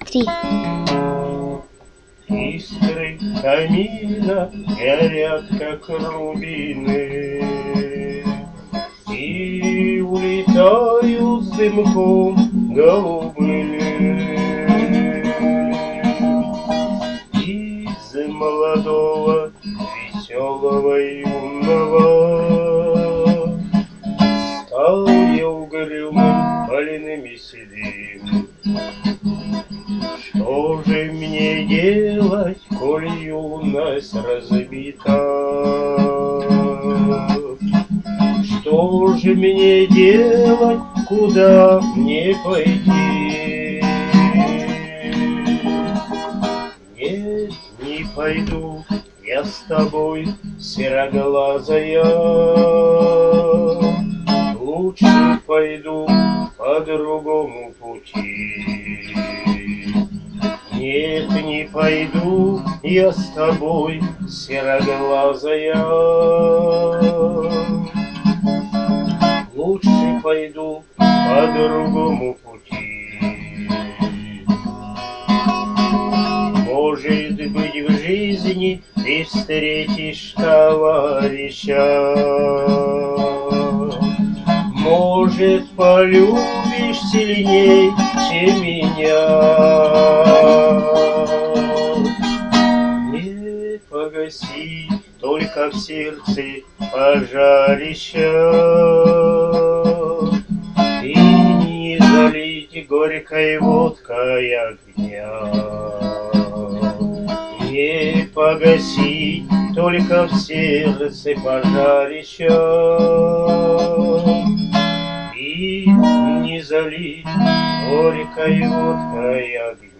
Три. Искры камина горят, как рубины, и улетают с дымком голубыми. Из молодого, веселого, юного стал я угрюмым, больным и седым. Что же мне делать, коль юность разбита? Что же мне делать, куда мне пойти? Нет, не пойду я с тобой, сероглазая, лучше пойду по другому пути. Нет, не пойду я с тобой, сероглазая, лучше пойду по другому пути. Может быть, в жизни ты встретишь товарища, может, полюбишь сильней, чем меня. Не погаси только в сердце пожарища и не залить горькой водкой огня. Не погаси только в сердце пожарища и не залить горькой водкой огня.